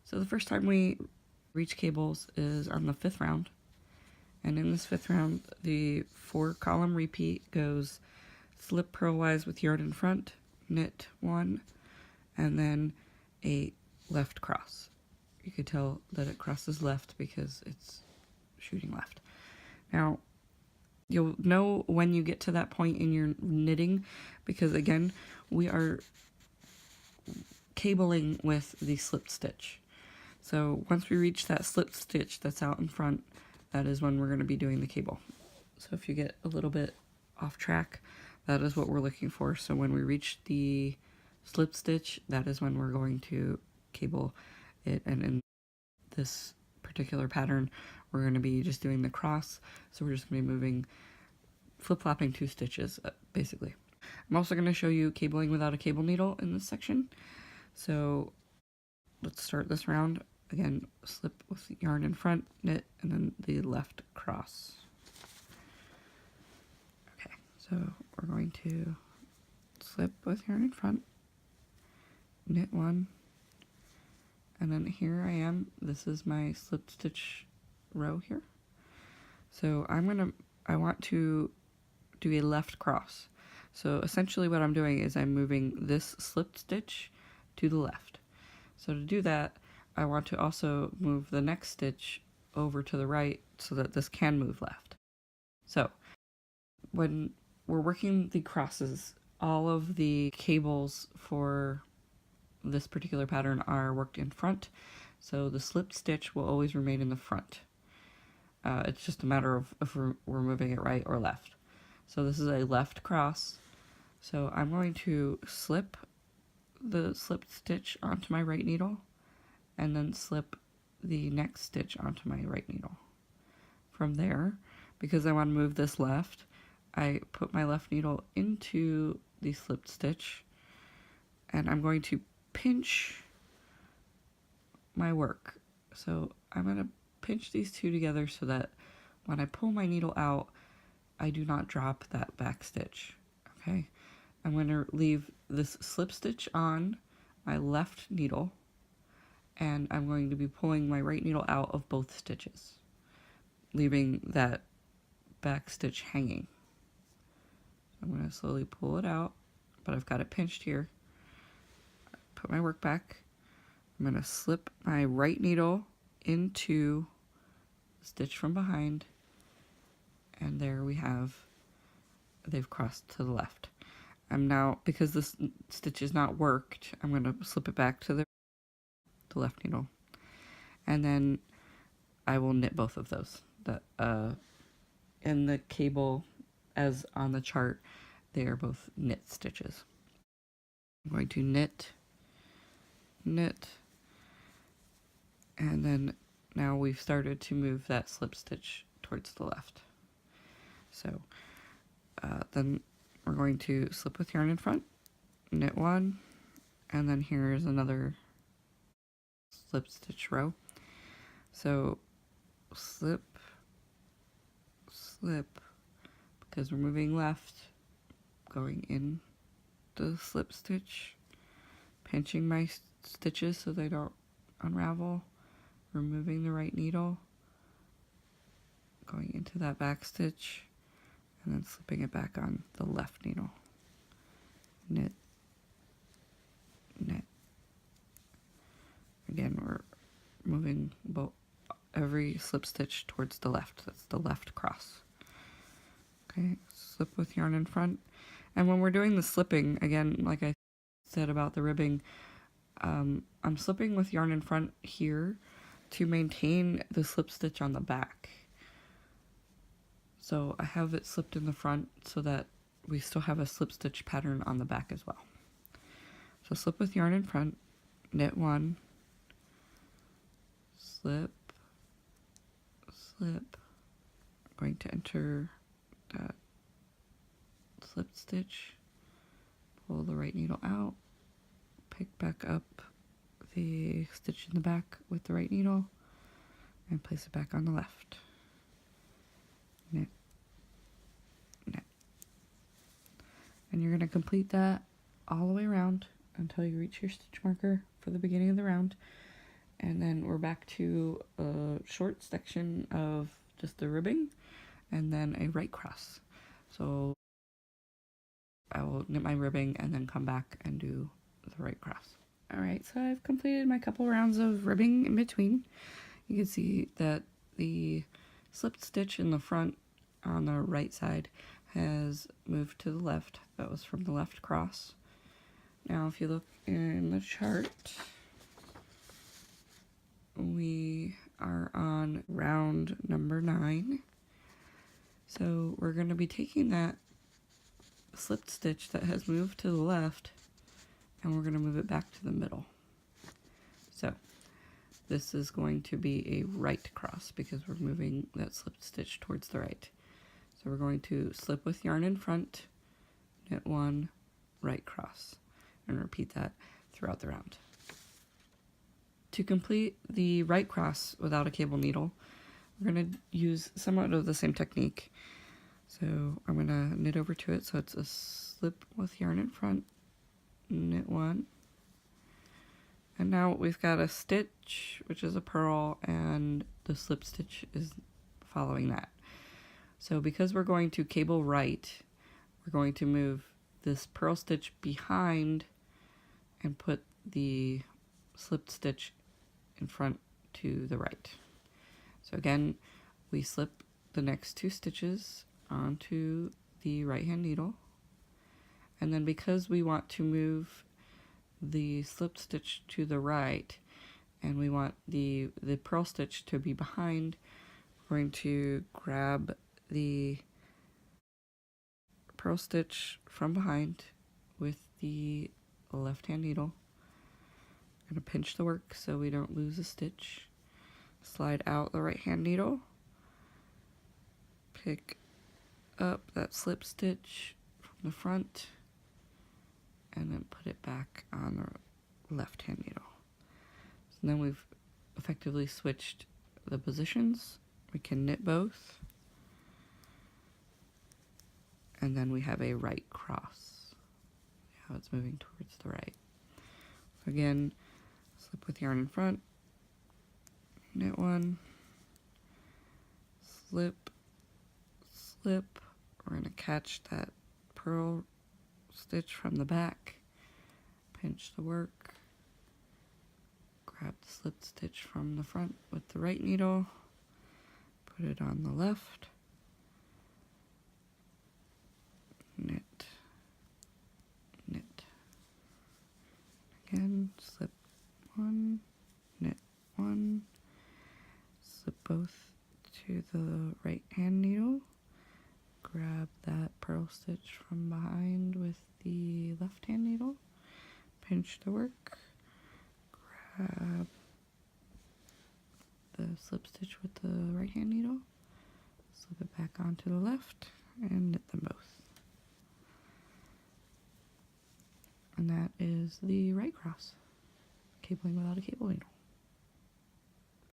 So the first time we reach cables is on the 5th round. And in this 5th round, the 4-column repeat goes slip purlwise with yarn in front, knit 1, and then a left cross. You could tell that it crosses left because it's shooting left. Now, you'll know when you get to that point in your knitting because, again, we are cabling with the slip stitch. So once we reach that slip stitch that's out in front, that is when we're going to be doing the cable. So if you get a little bit off track, that is what we're looking for. So when we reach the slip stitch, that is when we're going to cable it. And in this particular pattern, we're going to be just doing the cross. So we're just going to be moving, flip-flopping 2 stitches, basically. I'm also going to show you cabling without a cable needle in this section. So let's start this round. Again, slip with yarn in front, knit, and then the left cross. Okay, so we're going to slip with yarn in front, knit 1, and then here I am. This is my slip stitch row here. So I want to do a left cross. So essentially what I'm doing is I'm moving this slip stitch to the left. So to do that, I want to also move the next stitch over to the right so that this can move left. So when we're working the crosses, all of the cables for this particular pattern are worked in front, so the slip stitch will always remain in the front. It's just a matter of if we're moving it right or left. So this is a left cross, so I'm going to slip the slip stitch onto my right needle and then slip the next stitch onto my right needle. From there, because I want to move this left, I put my left needle into the slipped stitch and I'm going to pinch my work. So I'm going to pinch these two together so that when I pull my needle out, I do not drop that back stitch. Okay, I'm going to leave this slip stitch on my left needle, and I'm going to be pulling my right needle out of both stitches, leaving that back stitch hanging. I'm going to slowly pull it out, but I've got it pinched here. Put my work back. I'm going to slip my right needle into the stitch from behind, and there we have, they've crossed to the left. I'm now, because this stitch is not worked, I'm going to slip it back to the left needle, and then I will knit both of those. In the cable, as on the chart, they are both knit stitches. I'm going to knit, and then now we've started to move that slip stitch towards the left. So then we're going to slip with yarn in front, knit 1, and then here's another slip stitch row. So slip, slip, because we're moving left, going in the slip stitch, pinching my stitches so they don't unravel, removing the right needle, going into that back stitch, and then slipping it back on the left needle. Knit, knit. Again, we're moving every slip stitch towards the left. That's the left cross. Okay, slip with yarn in front. And when we're doing the slipping, again, like I said about the ribbing, I'm slipping with yarn in front here to maintain the slip stitch on the back. So I have it slipped in the front so that we still have a slip stitch pattern on the back as well. So slip with yarn in front, knit 1, slip, slip. I'm going to enter that slip stitch, pull the right needle out, pick back up the stitch in the back with the right needle, and place it back on the left. Knit, knit. And you're going to complete that all the way around until you reach your stitch marker for the beginning of the round. And then we're back to a short section of just the ribbing and then a right cross. So I will knit my ribbing and then come back and do the right cross. Alright, so I've completed my couple rounds of ribbing in between. You can see that the slipped stitch in the front on the right side has moved to the left. That was from the left cross. Now if you look in the chart, we are on round number 9. So we're going to be taking that slipped stitch that has moved to the left and we're going to move it back to the middle. So this is going to be a right cross because we're moving that slipped stitch towards the right. So we're going to slip with yarn in front, knit 1, right cross, and repeat that throughout the round. To complete the right cross without a cable needle, we're going to use somewhat of the same technique. So I'm going to knit over to it, so it's a slip with yarn in front, knit 1, and now we've got a stitch, which is a purl, and the slip stitch is following that. So because we're going to cable right, we're going to move this purl stitch behind and put the slipped stitch in front to the right. So again, we slip the next 2 stitches onto the right hand needle, and then because we want to move the slip stitch to the right and we want the purl stitch to be behind, we're going to grab the purl stitch from behind with the left hand needle. I'm going to pinch the work so we don't lose a stitch. Slide out the right hand needle, pick up that slip stitch from the front, and then put it back on the left hand needle. So then we've effectively switched the positions. We can knit both, and then we have a right cross. How it's moving towards the right. So again, slip with yarn in front, knit 1, slip, slip. We're going to catch that purl stitch from the back, pinch the work, grab the slipped stitch from the front with the right needle, put it on the left, knit, knit. Again, slip 1, knit 1, slip both to the right hand needle, grab that purl stitch from behind with the left hand needle, pinch the work, grab the slip stitch with the right hand needle, slip it back onto the left, and knit them both. And that is the right cross, cabling without a cable needle.